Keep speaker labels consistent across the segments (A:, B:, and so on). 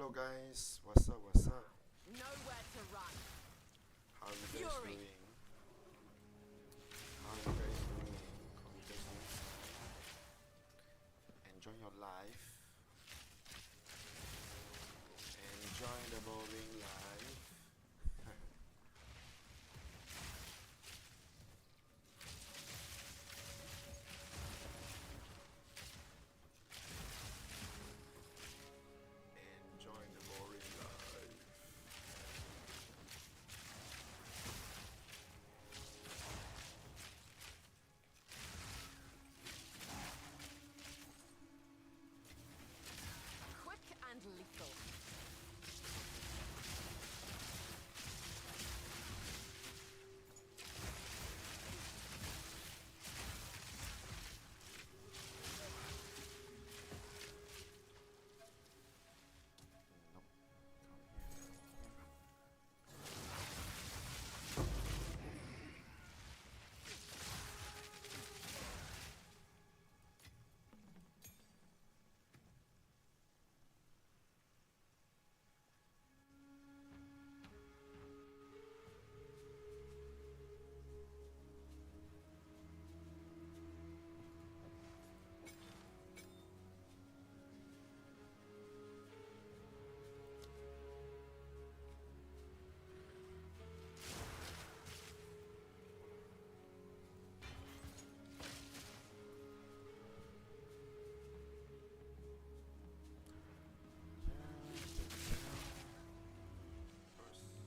A: Hello guys, what's up? What's up?
B: Nowhere to run.
A: How you guys
B: Fury.
A: doing? How you guys doing? Hope you guys doing fine. Enjoy your life. Enjoy the bowling life. Enjoy the boring life.
B: Quick and lethal.
A: Nope. Come here.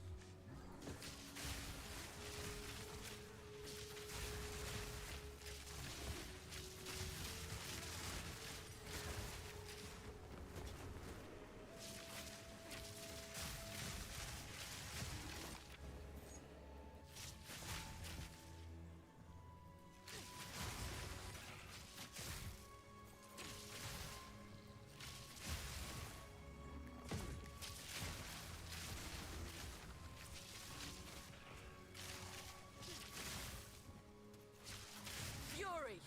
B: Fury.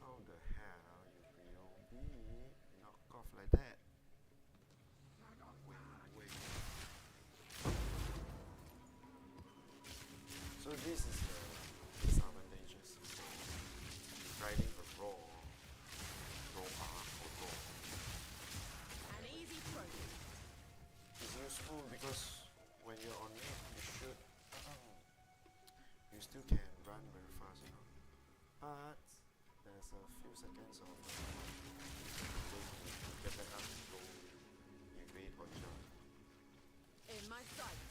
A: How the hell you will be knocked off like that? Wait. So this is the disadvantages. Riding the raw arc or raw.
B: An easy trophy.
A: It's useful because when you're on it, you still can run very fast, you know. But there's a few seconds of waiting to get back up and go evade or jump.
B: In my sights.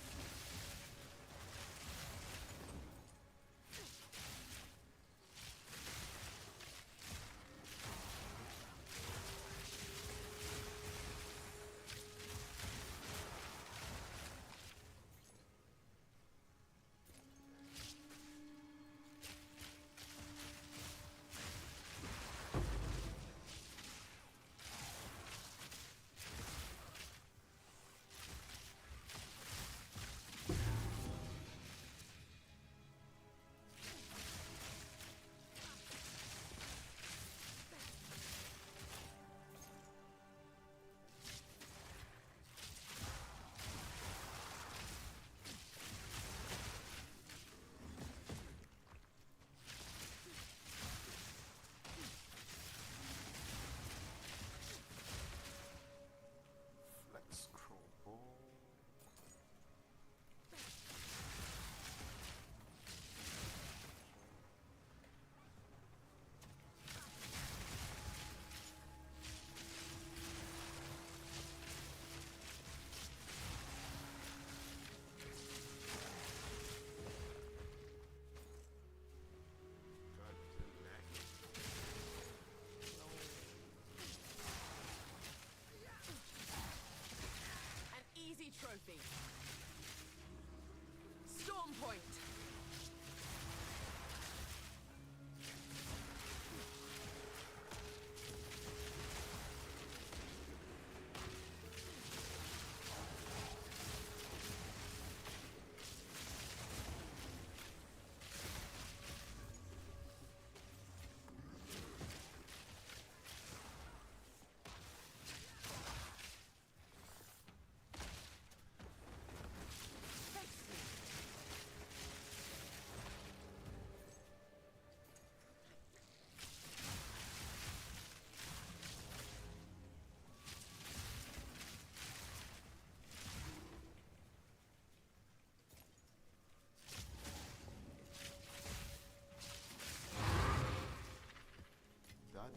A: done.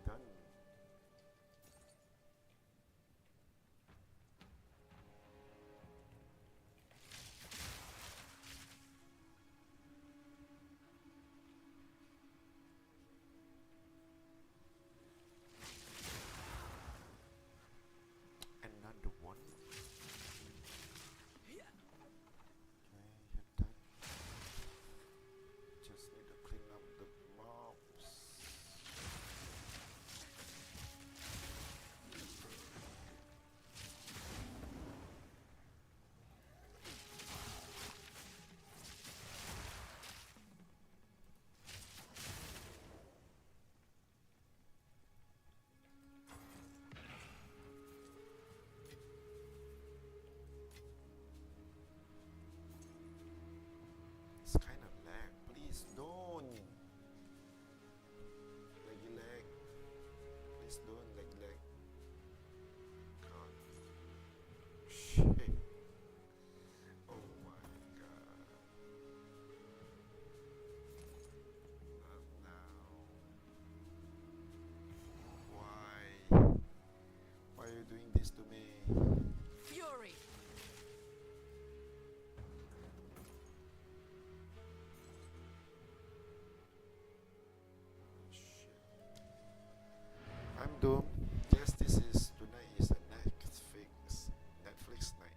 A: Done. Another one. Okay, you're done. Just need to clean up the mobs. It's kind of lag. Please don't. Laggy lag. Please don't laggy lag. God. Shit. Oh my god. Not now. Why? Why are you doing this to me?
B: Fury.
A: Shit. I'm doomed. Yes, this is tonight is a Netflix night.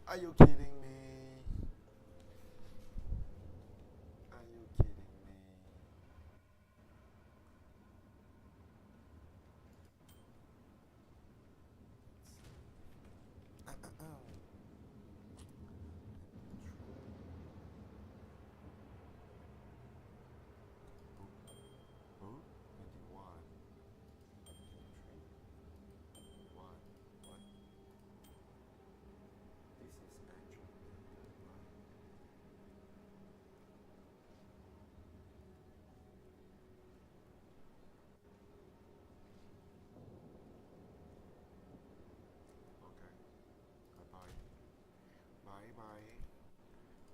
A: Are you kidding me? Are you kidding me? Oh, 21. 23. What? What? This is actually right. Okay. Bye bye. Bye bye.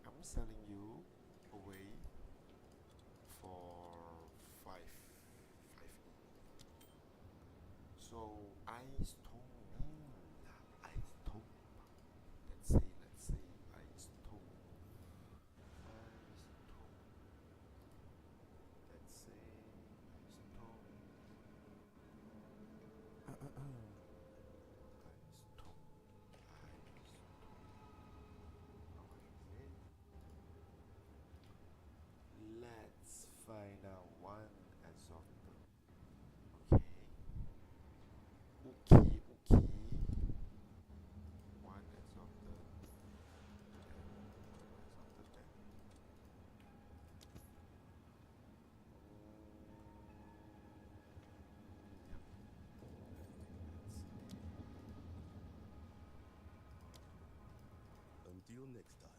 A: I'm selling you away for five. 5. So ice tomb. Ice tomb. Let's say ice tomb. Ice tomb. Let's say ice tomb. Ice tomb. Ice tomb. How much is it? Let's find out one exalted. Okay. Okay. One exalted. Exalted 10. Yep.
C: Until next time.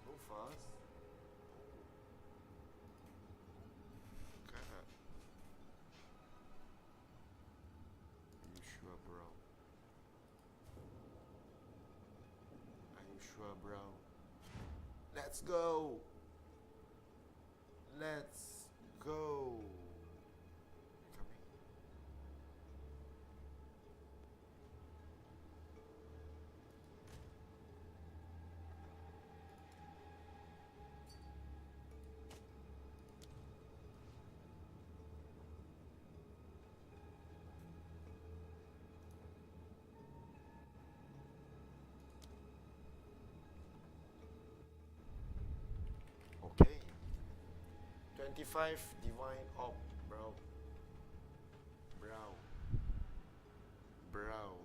A: Go fast. God. Are you sure, bro? Are you sure, bro? Let's go. Let's go. Coming. Okay. 25 divine up, bro. Bro. Bro.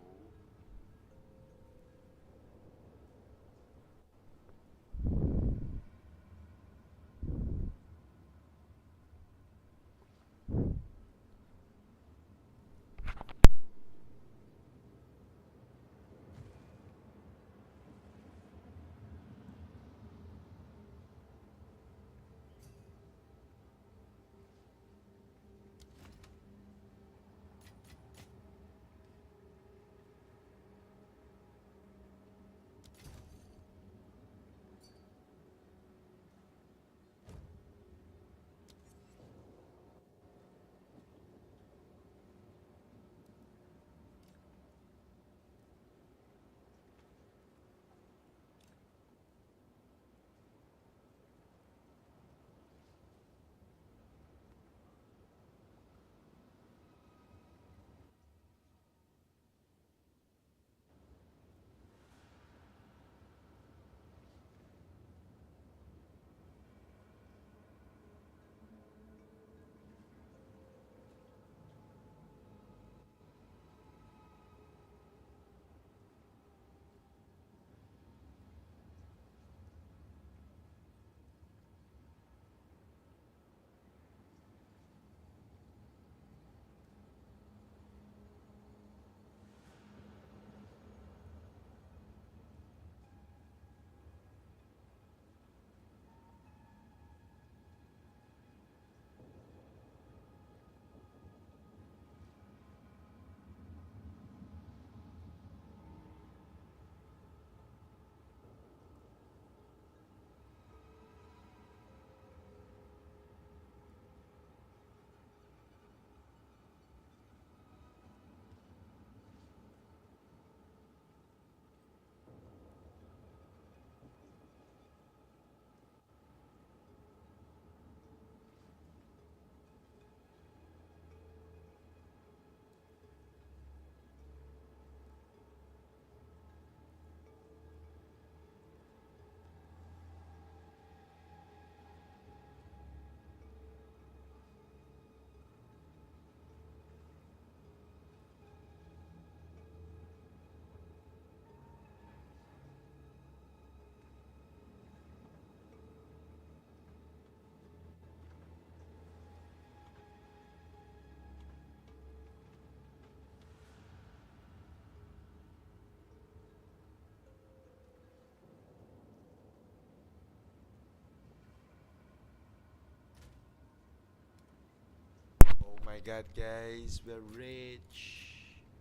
A: my god, guys, we're rich.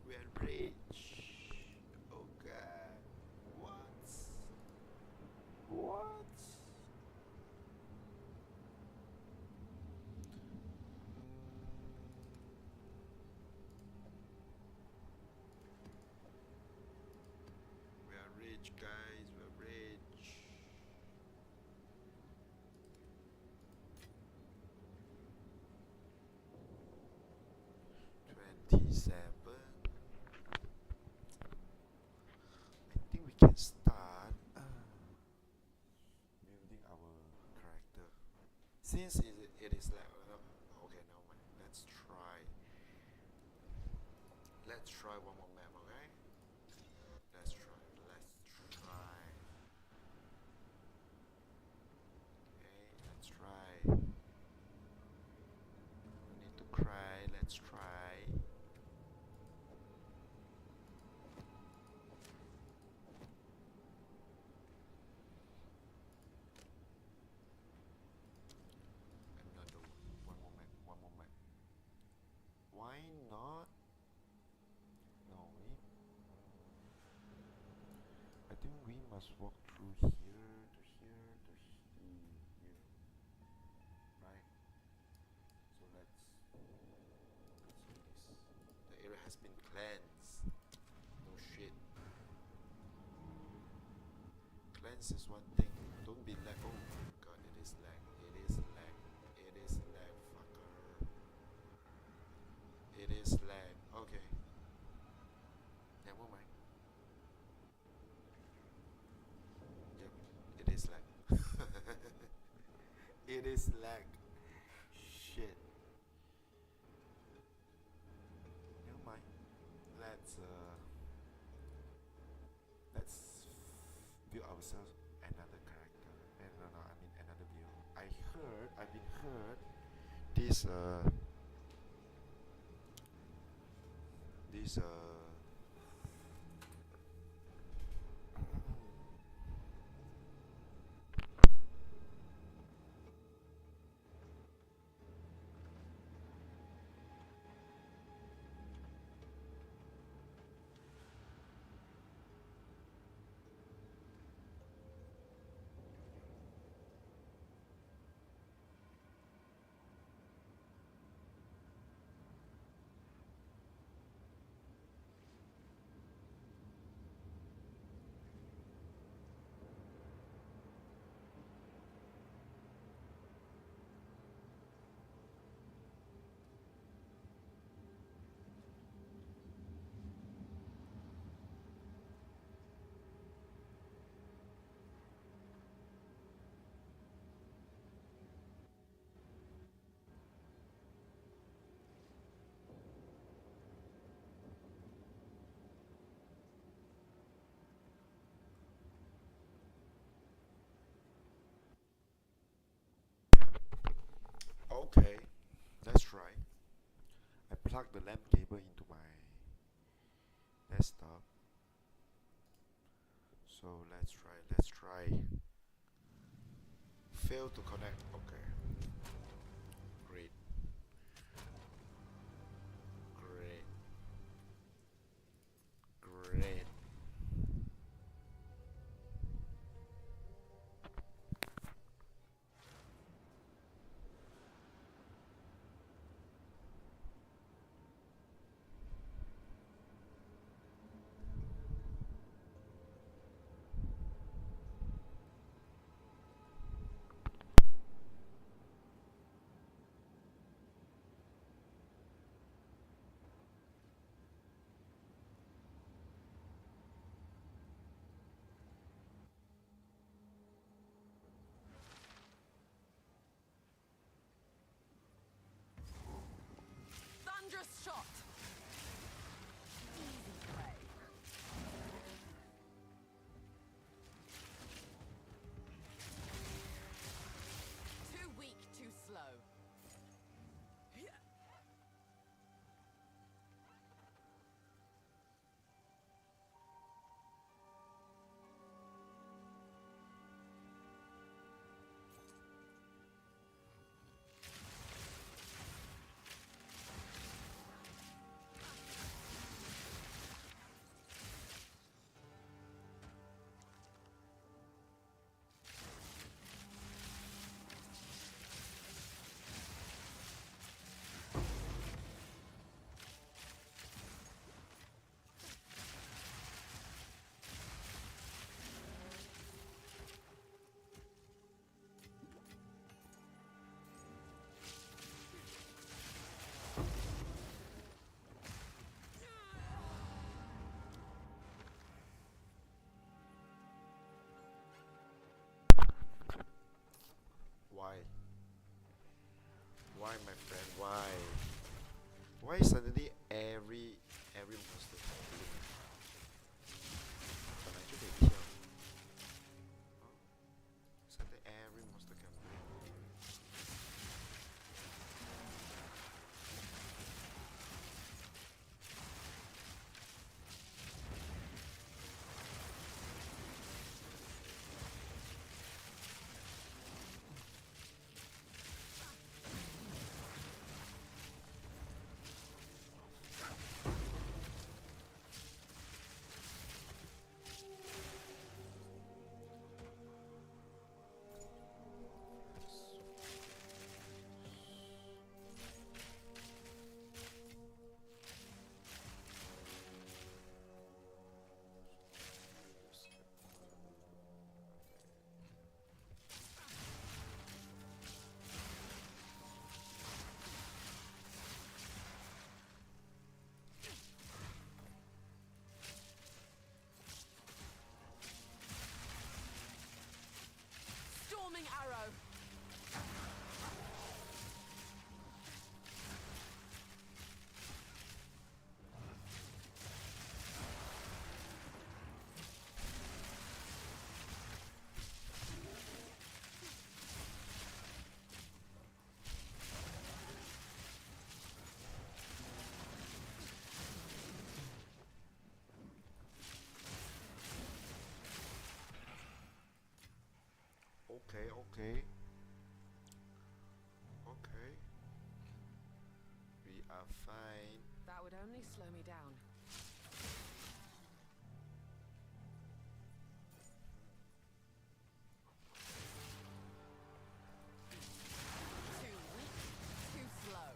A: We're rich. Oh god. What? What? We are rich, guys. We're rich. $27. I think we can start building our character. Since it is like okay, now let's try. Let's try one more map, okay? Let's try. Let's try. Okay, let's try. No need to cry. Let's try. Another one more map. One more map. Why not? No, I think we must walk through here to here to here, right? So let's see this. The area has been cleansed. No shit. Cleanse is one thing. Don't be lag. Oh god, it is lag. It is lag. It is lag, fucker. It is lag. Okay. Never mind. Yep, it is lag. It is lag. Shit. Never mind. Let's build ourselves another character. No, no, I mean another build. I've been heard this okay, let's try. I plug the lamp cable into my desktop. So let's try. Fail to connect. Okay. Great. Great. Great. Why suddenly every monster can blink？本来就可以跳。哦，suddenly every monster can blink。Storming
B: arrow.
A: Okay, okay, okay. We are fine.
B: That would only slow me down. Too weak, too slow.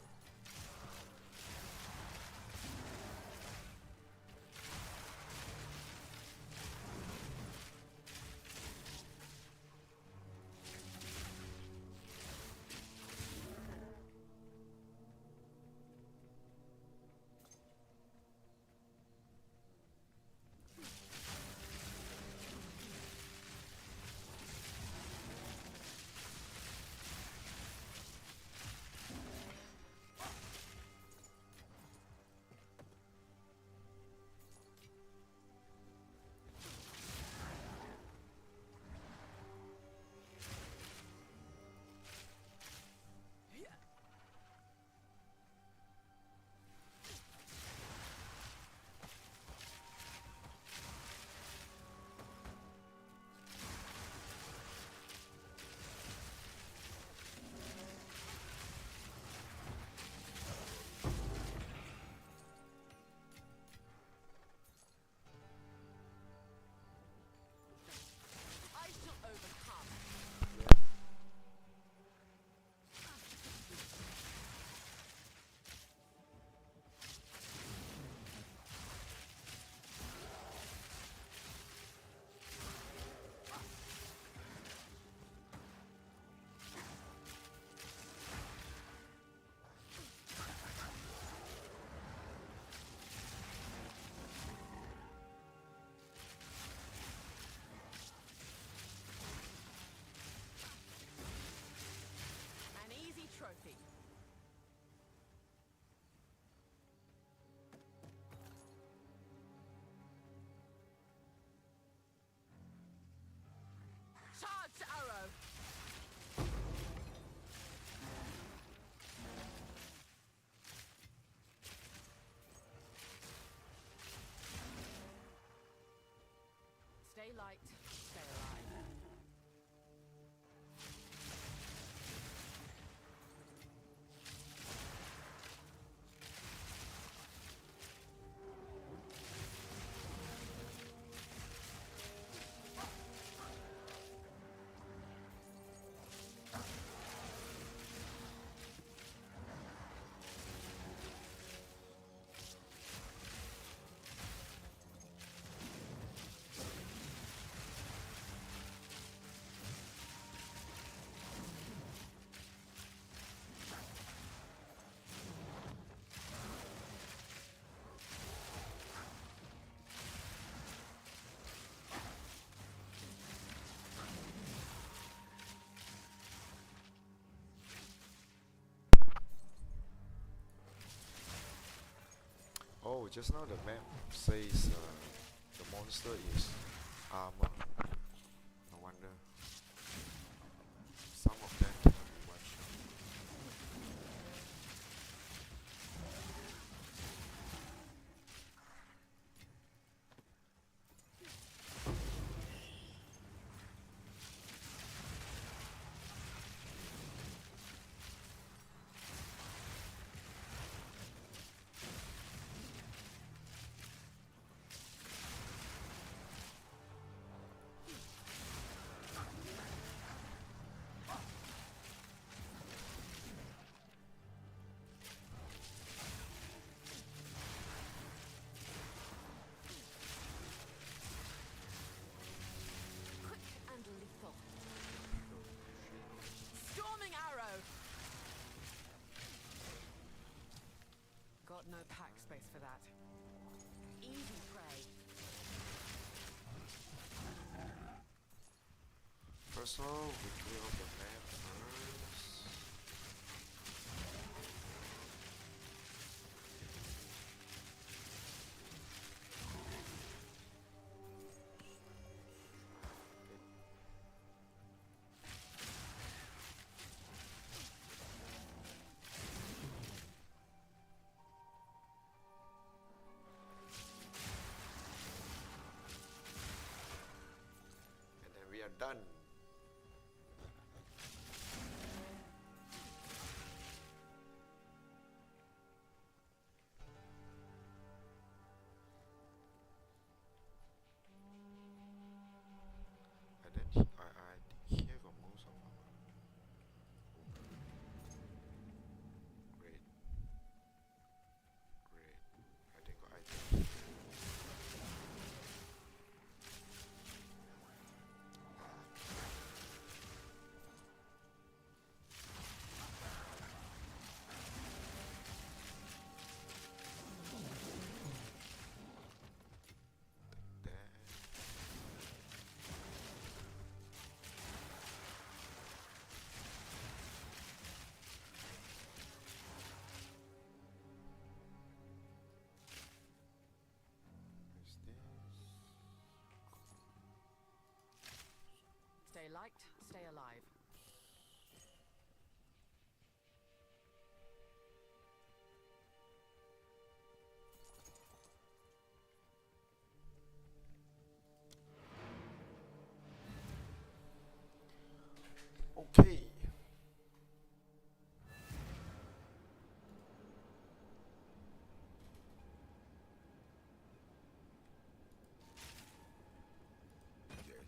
B: I shall overcome. An easy trophy. Charged arrow. Stay light, stay alive.
A: just now the map says the monster is armor. No wonder. Some of them cannot be one shot.
B: Quick and lethal. Storming arrow. Got no pack space for that. Easy prey.
A: First of all, we clear off the map first. And then we are done. And then I think here got most of them. Great. Great. I think got items. There. Is this?
B: Stay light, stay alive.
A: Okay. Yes.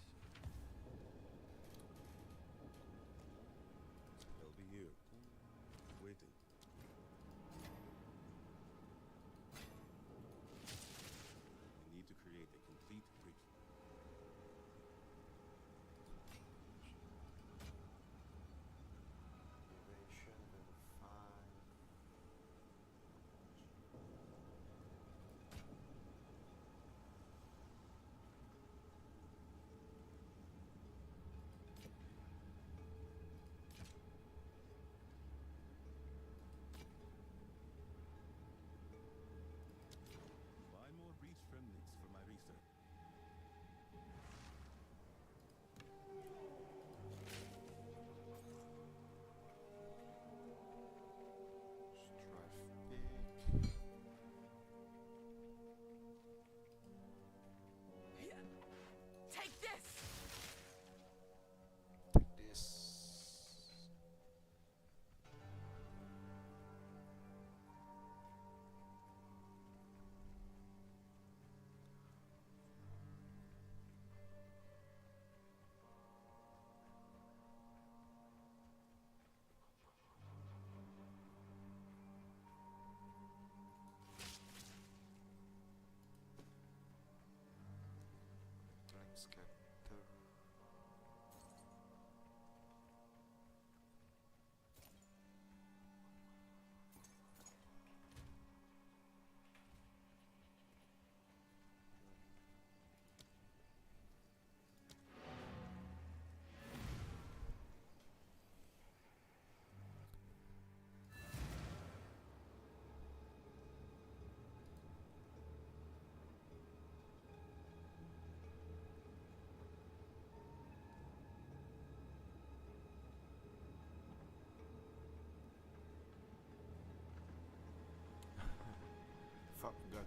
A: Fuck gun.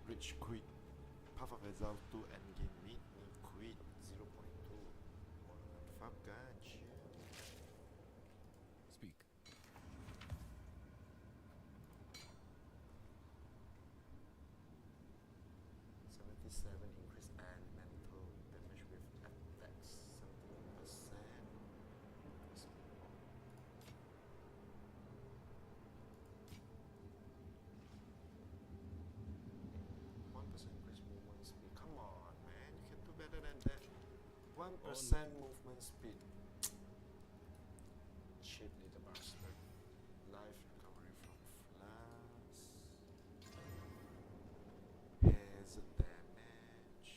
A: Rich quit. Path of Exile 2 endgame meet me quit 0.2. Fuck gun, shit.
C: Speak.
A: 77 increase elemental damage with attacks 17%. 1% increase movement speed. Come on, man, you can do better than that. 1% movement speed. Cheap little bastard. Life recovery from flash. Hazard damage.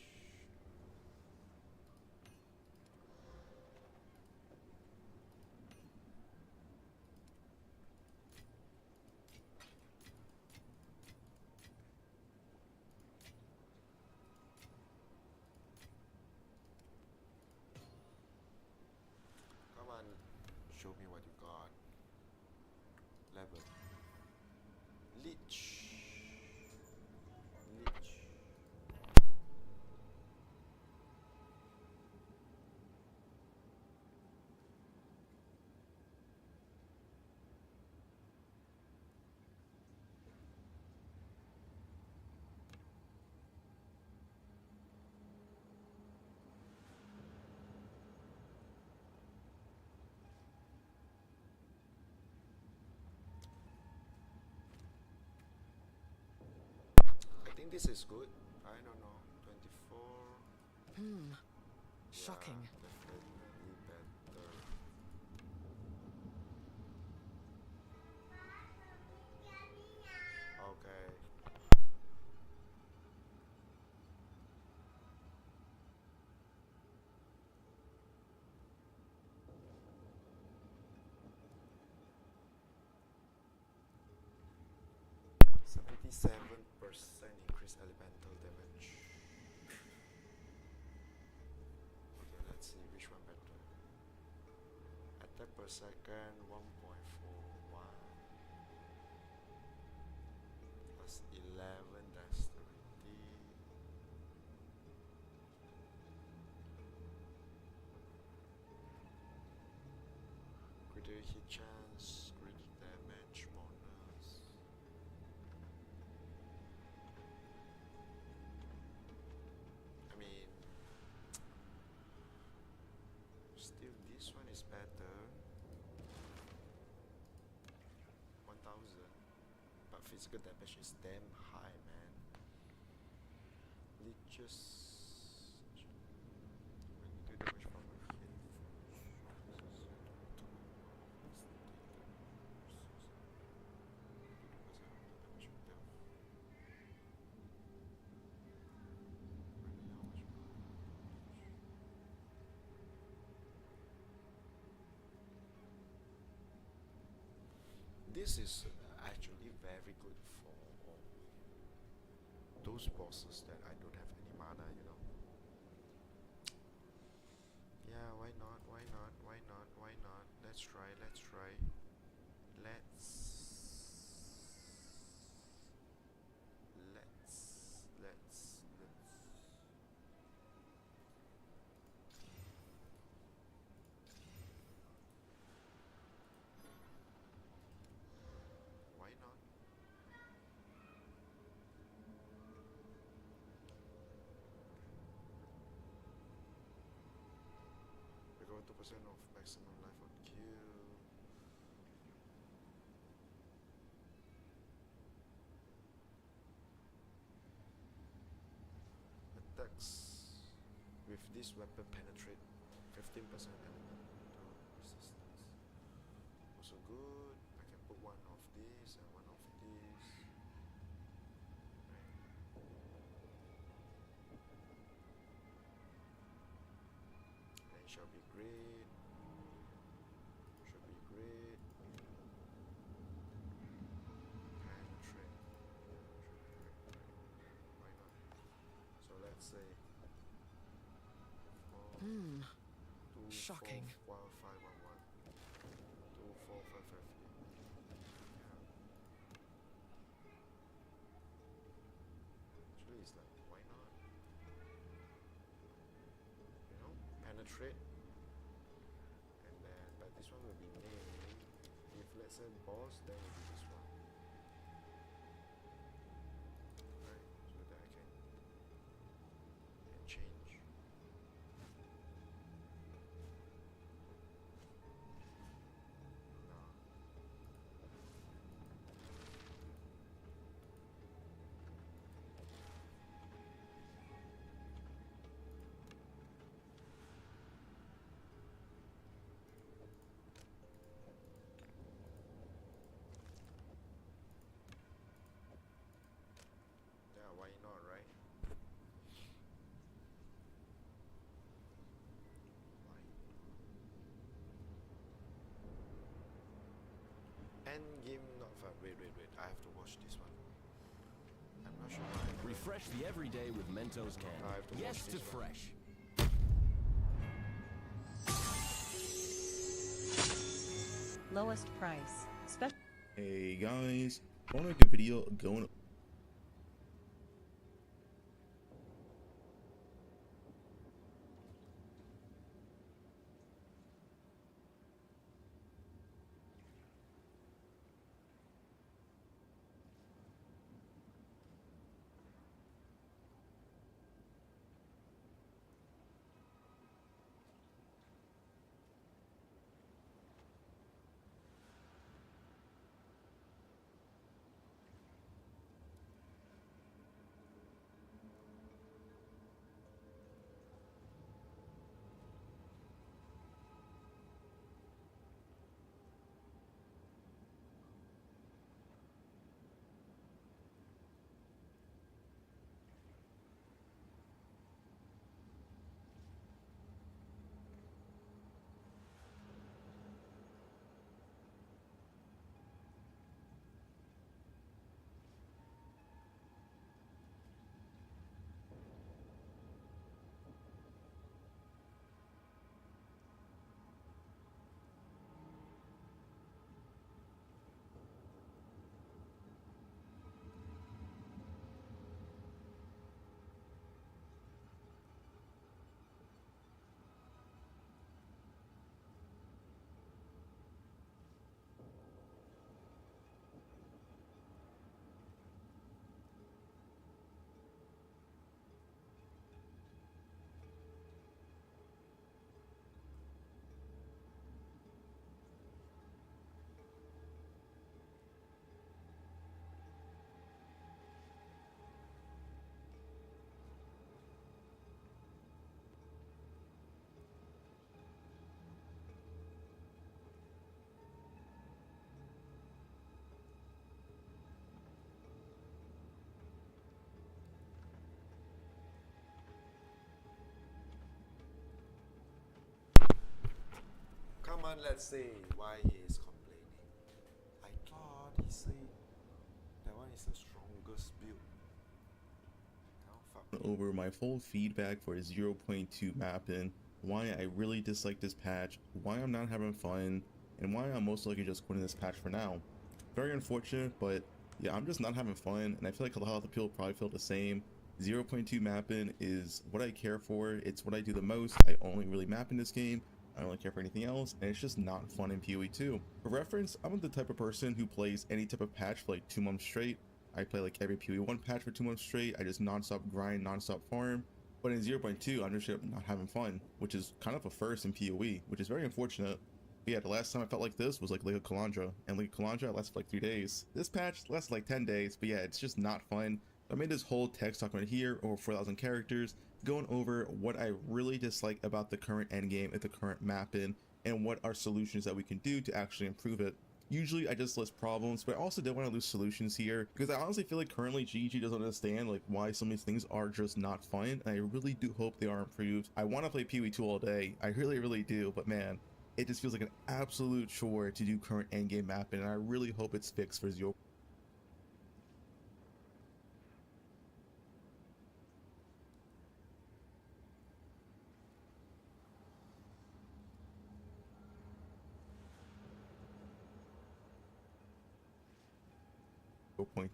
A: Come on, show me what you got. Level. Leech. Leech. I think this is good. I don't know. 24.
B: Shocking.
A: Yeah, definitely better. Okay. %77 increase elemental damage. Okay, let's see which one better. Attack per second 1.41 plus 11 dexterity. Critical hit chance, critical damage bonus. I mean, still this one is better. 1000, but physical damage is damn high, man. Leeches. When you do damage from a hit. This is actually very good for those bosses that I don't have any mana, you know. Yeah, why not? Why not? Why not? Why not? Let's try. Let's try. Let's. Why not? Recover 2% of maximum life on kill. Attacks with this weapon penetrate 15% elemental resistance. Also good. I can put one of these and one of these. Right. And shall be great. Should be great. Penetrate. Why not? So let's say
B: Shocking.
A: 2 4 5 1 1 2 4 5 5 8. Yeah. is like, why not? You know, penetrate. And then, but this one will be main. If let's say boss, then will be this one. Right, so that I can change. Nah. Yeah, why not, right? Why? End game not fun. Wait. I have to watch this one. I'm not sure why.
C: Refresh the everyday with Mentos
A: I
C: candy.
A: have to
C: Yes
A: watch
C: to
A: this one.
C: fresh.
B: Lowest price. Special.
D: Hey guys, I want to make a video going
A: Come on, let's see why he is complaining. I thought he said that one is the strongest build. Now fuck.
D: over my full feedback for 0.2 mapping, why I really dislike this patch, why I'm not having fun, and why I'm most likely just quitting this patch for now. Very unfortunate, but yeah, I'm just not having fun, and I feel like a lot of the people probably feel the same. 0.2 mapping is what I care for, it's what I do the most. I only really map in this game, I don't really care for anything else, and it's just not fun in PoE 2. For reference, I'm the type of person who plays any type of patch for like 2 months straight. I play like every PoE 1 patch for 2 months straight, I just non-stop grind, non-stop farm. But in 0.2, I'm just not having fun, which is kind of a first in PoE, which is very unfortunate. But yeah, the last time I felt like this was like League of Kalandra, and League of Kalandra lasted for like 3 days. This patch lasted like 10 days, but yeah, it's just not fun. I made this whole text document here, over 4,000 characters, going over what I really dislike about the current endgame at the current mapping, and what are solutions that we can do to actually improve it. Usually I just list problems, but I also did want to list solutions here, because I honestly feel like currently GG doesn't understand like why some of these things are just not fun, and I really do hope they are improved. I want to play PoE 2 all day, I really do, but man, it just feels like an absolute chore to do current endgame mapping, and I really hope it's fixed for 0.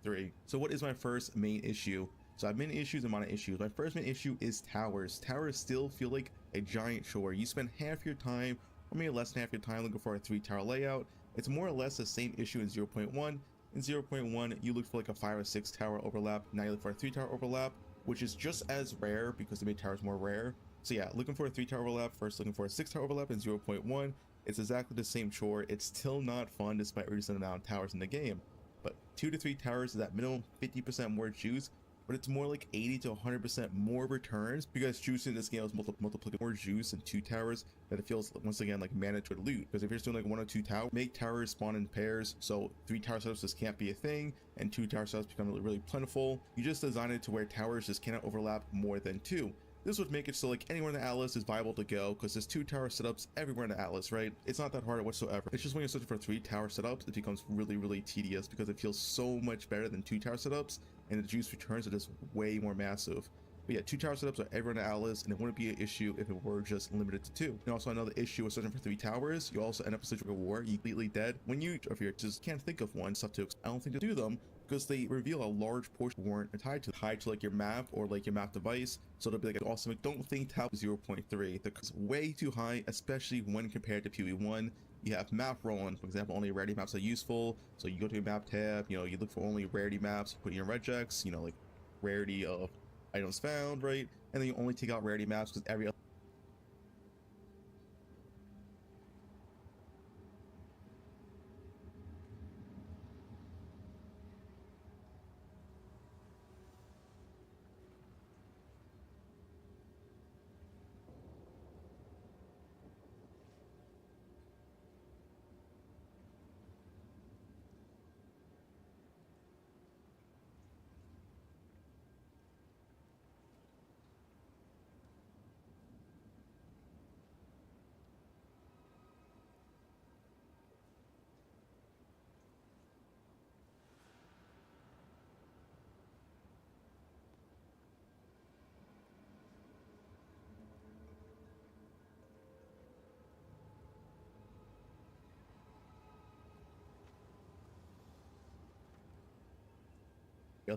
D: .3. So what is my first main issue? So I have many issues and minor issues. My first main issue is towers. Towers still feel like a giant chore. You spend half your time, or maybe less than half your time, looking for a 3-tower layout. It's more or less the same issue in 0.1. In 0.1, you look for like a 5 or 6 tower overlap. Now you look for a 3-tower overlap, which is just as rare because they made towers more rare. So yeah, looking for a 3-tower overlap first, looking for a 6-tower overlap in 0.1. It's exactly the same chore. It's still not fun despite reducing the amount of towers in the game. But 2 to 3 towers is at minimum 50% more juice, but it's more like 80 to 100% more returns because juice in this game is multiplicative more juice in 2 towers that it feels once again like mandatory loot. Because if you're just doing like 1 or 2 towers, make towers spawn in pairs, so 3 tower setups just can't be a thing, and 2 tower setups become really plentiful. You just design it to where towers just cannot overlap more than 2. This would make it so like anywhere in the atlas is viable to go because there's 2 tower setups everywhere in the atlas, right? It's not that hard whatsoever. It's just when you're searching for 3 tower setups, it becomes really tedious because it feels so much better than 2 tower setups, and the juice returns are just way more massive. But yeah, 2 tower setups are everywhere in the atlas, and it wouldn't be an issue if it were just limited to 2. And also another issue with searching for 3 towers, you also end up in a situation of war, you completely dead. When you, if you just can't think of one, stuff to, I don't think to do them, because they reveal a large portion weren't tied to like your map or like your map device, so it'll be like awesome. Don't think tab 0.3 because way too high, especially when compared to PoE1. You have map rolling, for example, only rarity maps are useful, so you go to your map tab, you know, you look for only rarity maps, you put in your regex, you know, like rarity of items found, right? And then you only take out rarity maps because every other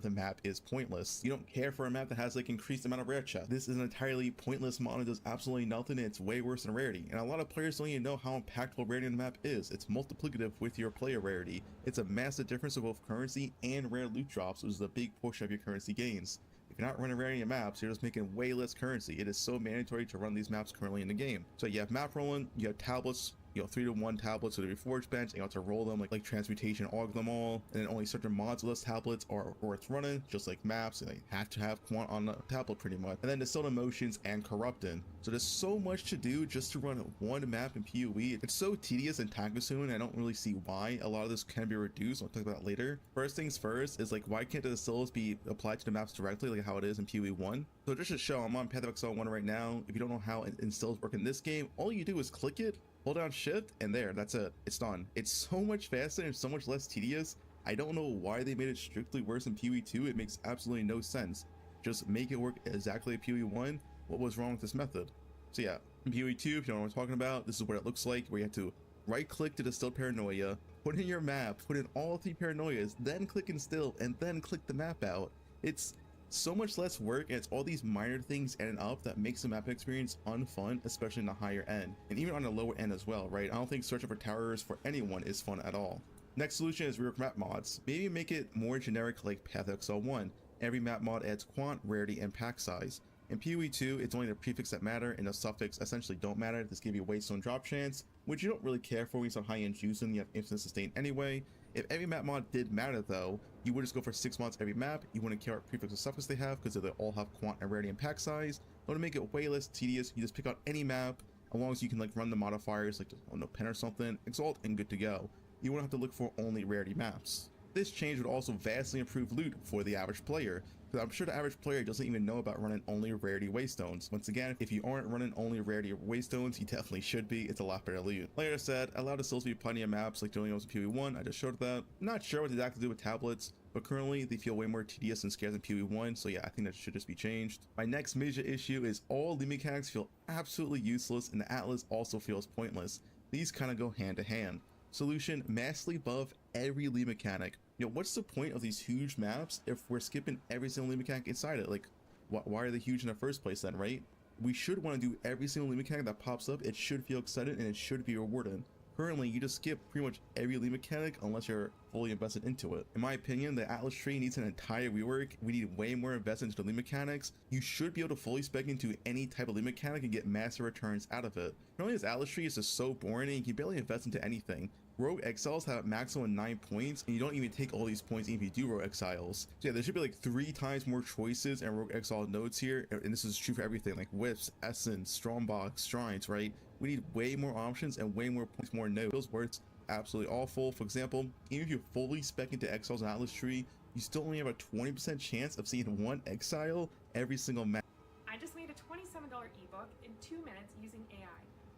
D: map is pointless. You don't care for a map that has like increased amount of rare chests. This is an entirely pointless mod. It does absolutely nothing, and it's way worse than rarity. And a lot of players don't even know how impactful rarity on the map is. It's multiplicative with your player rarity. It's a massive difference of both currency and rare loot drops, which is a big portion of your currency gains. If you're not running rarity maps, you're just making way less currency. It is so mandatory to run these maps currently in the game. So you have map rolling, you have tablets, you know, 3-to-1 tablets with a reforged bench, and you have to roll them like transmutation, aug them all, and then only certain mods of those tablets are worth running, just like maps, and they have to have quant on the tablet pretty much. And then distilled emotions and corrupting. So there's so much to do just to run one map in PoE. It's so tedious and time consuming. I don't really see why a lot of this can be reduced. I'll talk about that later. First things first is like, why can't the distills be applied to the maps directly like how it is in PoE 1? So just to show, I'm on Path of Exile 1 right now. If you don't know how instills work in this game, all you do is click it, hold down shift, and there, that's it. It's done. It's so much faster and so much less tedious. I don't know why they made it strictly worse in PoE 2. It makes absolutely no sense. Just make it work exactly like PoE 1. What was wrong with this method? So yeah, in PoE 2, if you don't know what I'm talking about, this is what it looks like, where you have to right click to distill paranoia, put in your map, put in all 3 paranoias, then click instill, and then click the map out. It's so much less work, and it's all these minor things adding up that makes the map experience unfun, especially in the higher end, and even on the lower end as well, right? I don't think searching for towers for anyone is fun at all. Next solution is rework map mods. Maybe make it more generic like Path of Exile 1. Every map mod adds quant, rarity, and pack size. In PoE 2, it's only the prefix that matter, and the suffix essentially don't matter. This give you waystone drop chance, which you don't really care for when you have high-end juice and you have infinite sustain anyway. If every map mod did matter though, you would just go for 6 mods every map. You wouldn't care what prefix or suffix they have because they all have quant and rarity and pack size. But to make it way less tedious, you just pick out any map, as long as you can like run the modifiers like just, pen or something, exalt, and good to go. You won't have to look for only rarity maps. This change would also vastly improve loot for the average player, because I'm sure the average player doesn't even know about running only rarity waystones. Once again, if you aren't running only rarity waystones, you definitely should be. It's a lot better loot. Like I said, allow the stills to be plenty of maps like doing those in PoE 1. I just showed that. I'm not sure what exactly to do with tablets, but currently they feel way more tedious and scarce than PoE 1, so yeah, I think that should just be changed. My next major issue is all lead mechanics feel absolutely useless, and the Atlas also feels pointless. These kind of go hand to hand. Solution: massively buff every lead mechanic. You know, what's the point of these huge maps if we're skipping every single lead mechanic inside it? Like, why are they huge in the first place then, right? We should want to do every single lead mechanic that pops up. It should feel exciting and it should be rewarding. Currently, you just skip pretty much every lead mechanic unless you're fully invested into it. In my opinion, the Atlas tree needs an entire rework. We need way more investment into the lead mechanics. You should be able to fully spec into any type of lead mechanic and get massive returns out of it. Not only is Atlas tree is just so boring and you can barely invest into anything. Rogue Exiles have maximum 9 points, and you don't even take all these points even if you do Rogue Exiles. So yeah, there should be like 3 times more choices and Rogue Exile nodes here, and this is true for everything, like Whips, Essence, Strongbox, Shrines, right? We need way more options and way more points, more nodes where it's absolutely awful. For example, even if you fully spec into Exiles and Atlas Tree, you still only have a 20% chance of seeing 1 Exile every single map.
E: I just made a $27 ebook in 2 minutes using AI.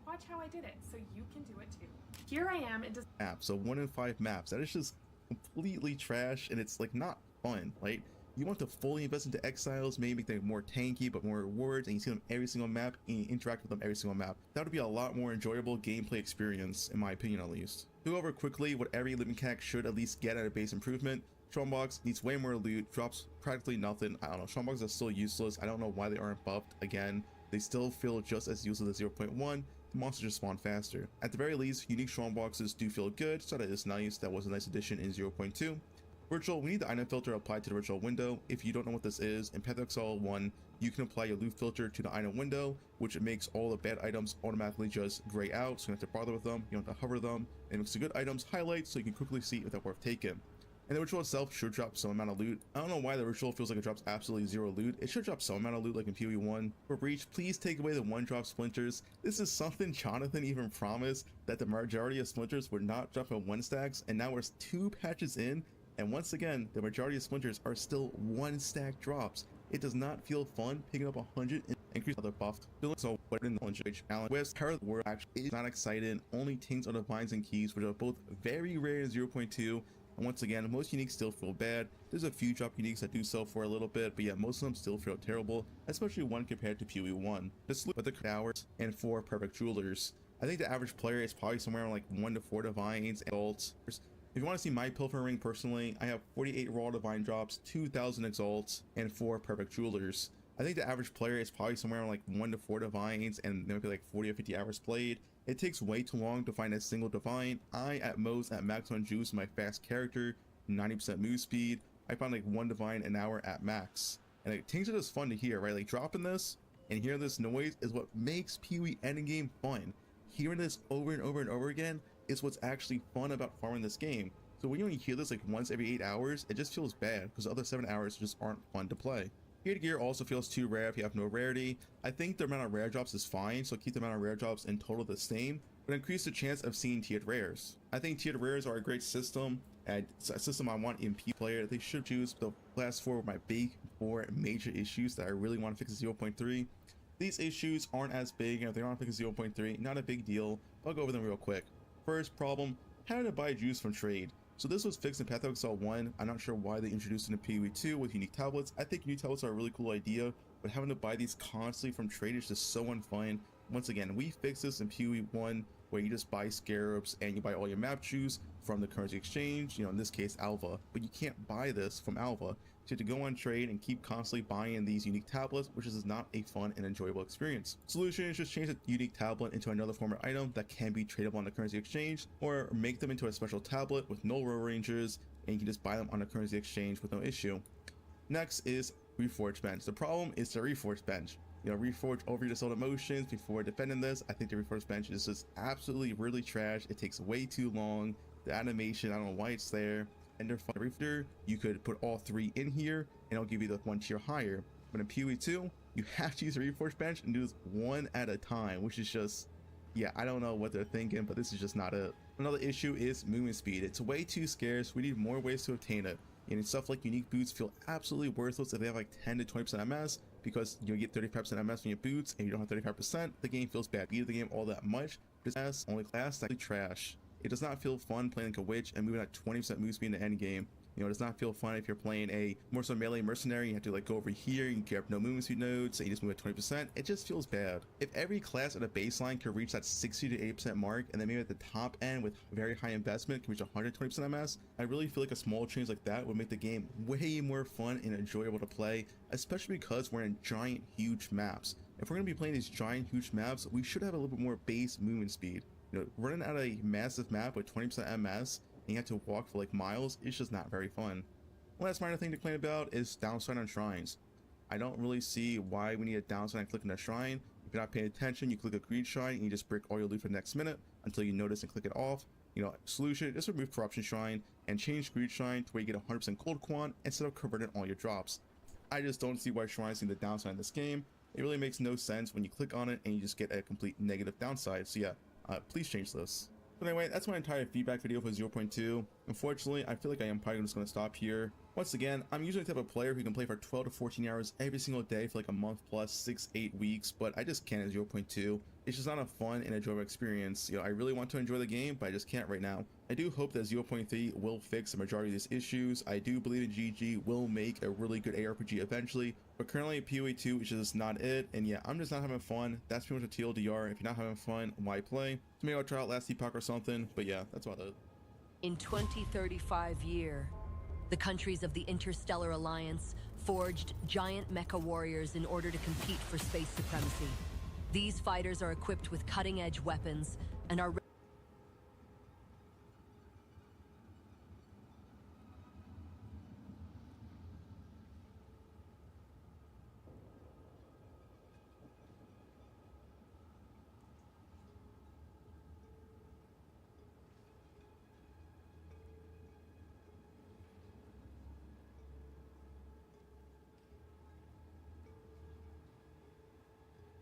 E: Watch how I did it, so you can do it too. Here I am, it does
D: So 1 in 5 maps, that is just completely trash, and it's like not fun, right? You want to fully invest into Exiles, maybe make them more tanky but more rewards, and you see them every single map and you interact with them every single map. That would be a lot more enjoyable gameplay experience, in my opinion at least. To go over quickly what every living mechanic should at least get at a base improvement. Strongbox needs way more loot, drops practically nothing. I don't know, Strongbox are still useless. I don't know why they aren't buffed again. They still feel just as useless as 0.1. The monsters just spawn faster. At the very least, unique Strongboxes do feel good, so that is nice. That was a nice addition in 0.2. Virtual, we need the item filter applied to the virtual window. If you don't know what this is, in Path of Exile 1, you can apply your loot filter to the item window, which makes all the bad items automatically just gray out, so you don't have to bother with them, you don't have to hover them, and it makes the good items highlight so you can quickly see if they're worth taking. And the ritual itself should drop some amount of loot. I don't know why the ritual feels like it drops absolutely 0 loot. It should drop some amount of loot like in PoE 1. For Breach, please take away the 1-drop splinters. This is something Jonathan even promised, that the majority of splinters would not drop in 1 stacks, and now we're 2 patches in, and once again, the majority of splinters are still 1 stack drops. It does not feel fun picking up 100 and increase other buffs. So what in the challenge challenge with Power of the World actually is not exciting. Only Tings are Divines and Keys, which are both very rare in 0.2. And once again, most uniques still feel bad. There's a few drop uniques that do so for a little bit, but yeah, most of them still feel terrible, especially one compared to PoE 1. Just look at the hours and 4 perfect jewelers. I think the average player is probably somewhere around like 1 to 4 divines and exalts. If you want to see my pilfer ring personally, I have 48 raw divine drops, 2,000 exalts, and 4 perfect jewelers. I think the average player is probably somewhere around like 1 to 4 divines and maybe like 40 or 50 hours played. It takes way too long to find a single divine. I at most at maximum juice my fast character, 90% move speed. I find like 1 divine an hour at max. And like, things are just fun to hear, right? Like dropping this and hearing this noise is what makes PoE endgame fun. Hearing this over and over and over again is what's actually fun about farming this game. So when you only hear this like once every 8 hours, it just feels bad because the other 7 hours just aren't fun to play. Gear to gear also feels too rare if you have no rarity. I think the amount of rare drops is fine, so keep the amount of rare drops in total the same, but increase the chance of seeing tiered rares. I think tiered rares are a great system, and it's a system I want in P player. They should choose. The last 4 were my big 4 major issues that I really want to fix in 0.3. These issues aren't as big, and if they aren't fixed in 0.3, not a big deal. I'll go over them real quick. First problem, having to buy juice from trade. So this was fixed in Path of Exile 1. I'm not sure why they introduced it in PoE 2 with unique tablets. I think unique tablets are a really cool idea, but having to buy these constantly from trade is just so unfun. Once again, we fixed this in PoE 1 where you just buy scarabs and you buy all your map juice from the currency exchange, you know, in this case Alva, but you can't buy this from Alva. So you have to go on trade and keep constantly buying these unique tablets, which is not a fun and enjoyable experience. Solution is just change the unique tablet into another former item that can be tradable on the currency exchange, or make them into a special tablet with no row rangers, and you can just buy them on the currency exchange with no issue. Next is Reforged Bench. The problem is the Reforged Bench. You know, Reforge over your sold emotions before defending this. I think the Reforged Bench is just absolutely really trash. It takes way too long. The animation, I don't know why it's there. And Reader, you could put all 3 in here and it'll give you the 1 tier higher. But in PoE 2, you have to use the Reforged Bench and do this 1 at a time, which is just, yeah, I don't know what they're thinking, but this is just not it. Another issue is movement speed. It's way too scarce. We need more ways to obtain it. And stuff like unique boots feel absolutely worthless if they have like 10 to 20% MS, because you get 35% MS from your boots and you don't have 35%. The game feels bad. Beat the game all that much. This only class that's trash. It does not feel fun playing like a witch and moving at 20% move speed in the end game. You know, it does not feel fun if you're playing a more so melee mercenary. You have to like go over here, you grab no movement speed nodes, and you just move at 20%. It just feels bad. If every class at a baseline could reach that 60 to 80% mark, and then maybe at the top end with very high investment can reach 120% MS, I really feel like a small change like that would make the game way more fun and enjoyable to play, especially because we're in giant, huge maps. If we're going to be playing these giant, huge maps, we should have a little bit more base movement speed. You know, running out a massive map with 20% MS and you have to walk for like miles, it's just not very fun. One last minor thing to complain about is downside on shrines. I don't really see why we need a downside on clicking a shrine. If you're not paying attention, you click a green shrine and you just break all your loot for the next minute until you notice and click it off. You know, solution, just remove corruption shrine and change greed shrine to where you get 100% gold quant instead of converting all your drops. I just don't see why shrines need the downside in this game. It really makes no sense when you click on it and you just get a complete negative downside. So yeah, please change this. But anyway, that's my entire feedback video for 0.2. Unfortunately, I feel like I am probably just going to stop here. Once again, I'm usually the type of player who can play for 12 to 14 hours every single day for like a month plus, 6-8 weeks, but I just can't at 0.2. It's just not a fun and enjoyable experience. You know, I really want to enjoy the game, but I just can't right now. I do hope that 0.3 will fix the majority of these issues. I do believe that GG will make a really good ARPG eventually, but currently PoE 2 is just not it. And yeah, I'm just not having fun. That's pretty much a TLDR. If you're not having fun, why play? So maybe I'll try out Last Epoch or something, but yeah, that's about it.
F: In 2035 year, the countries of the Interstellar Alliance forged giant mecha warriors in order to compete for space supremacy. These fighters are equipped with cutting-edge weapons and are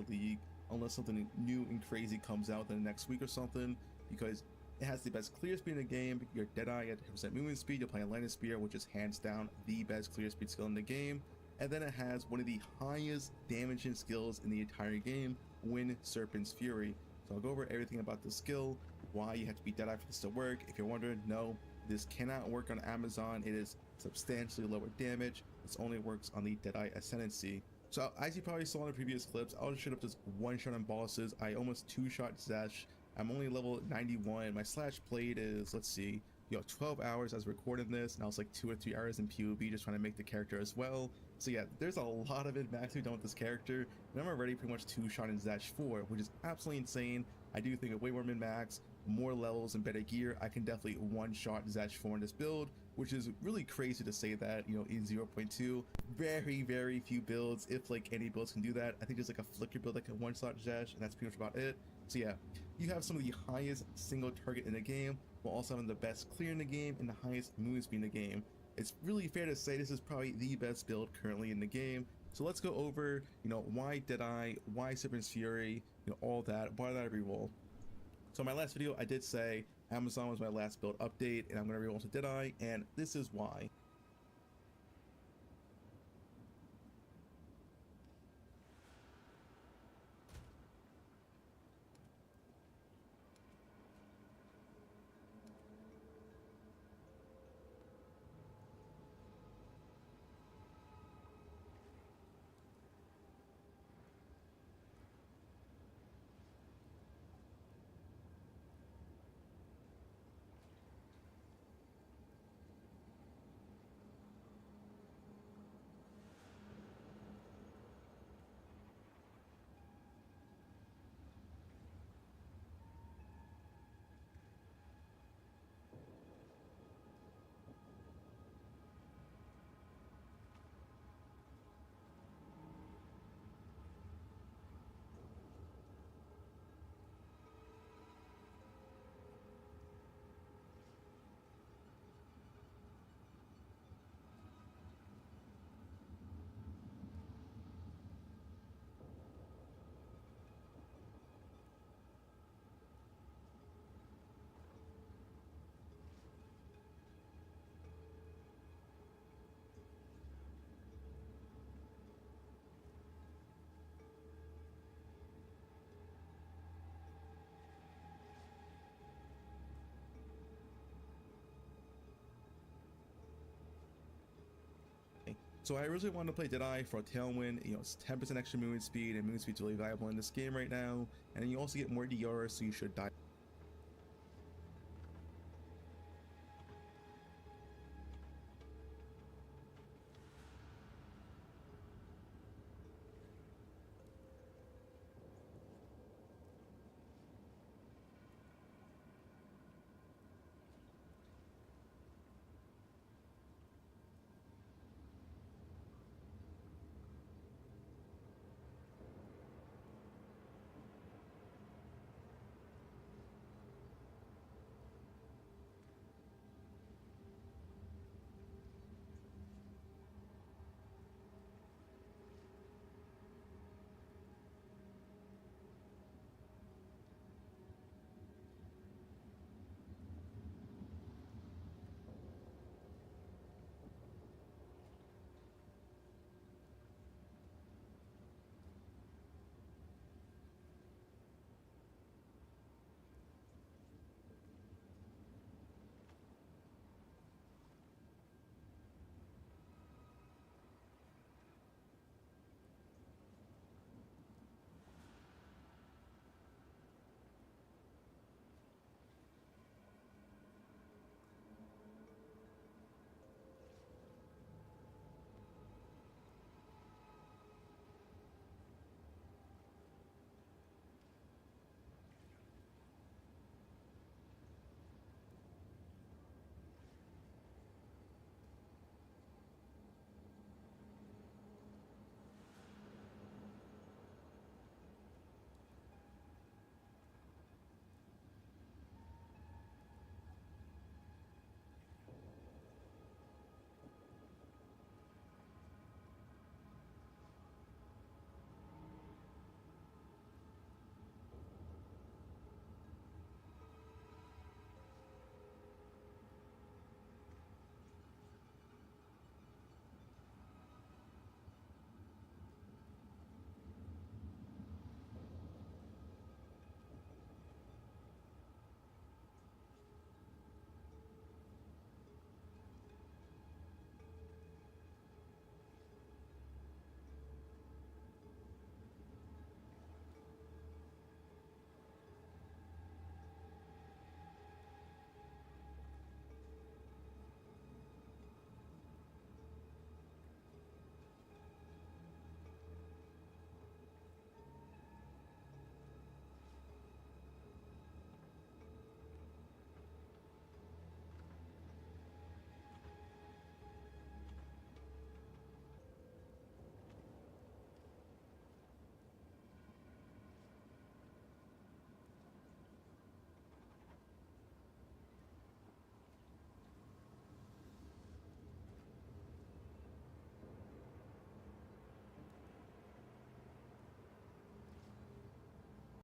D: League unless something new and crazy comes out in the next week or something, because it has the best clear speed in the game. Your Deadeye at 10% movement speed, you're playing Lightning Spear, which is hands down the best clear speed skill in the game, and then it has one of the highest damaging skills in the entire game, Wind Serpent's Fury. So I'll go over everything about the skill, why you have to be Deadeye for this to work. If you're wondering, no, this cannot work on Amazon. It is substantially lower damage. This only works on the Deadeye Ascendancy. So as you probably saw in the previous clips, I'll just shoot up just one shot on bosses. I almost two-shot Zesh. I'm only level 91. My slash played is, let's see, 12 hours as recording this, and I was like 2 or 3 hours in PoB just trying to make the character as well. So yeah, there's a lot of it maxing done with this character, and I'm already pretty much two-shotting Zesh 4, which is absolutely insane. I do think of way more min-max, more levels and better gear, I can definitely one-shot Zesh 4 in this build, which is really crazy to say that, in 0.2. Very few builds, if like any builds can do that. I think there's like a flicker build that can one-shot Zesh, and that's pretty much about it. So yeah, you have some of the highest single target in the game, while also having the best clear in the game and the highest movement speed in the game. It's really fair to say this is probably the best build currently in the game. So let's go over, why Deadeye, why Serpent's Fury, all that, why did I reroll? So in my last video, I did say Amazon was my last build update, and I'm going to reroll to Deadeye, and this is why. So I originally wanted to play Deadeye for a Tailwind. You know, it's 10% extra movement speed, and movement speed's really valuable in this game right now. And then you also get more DR, so you should die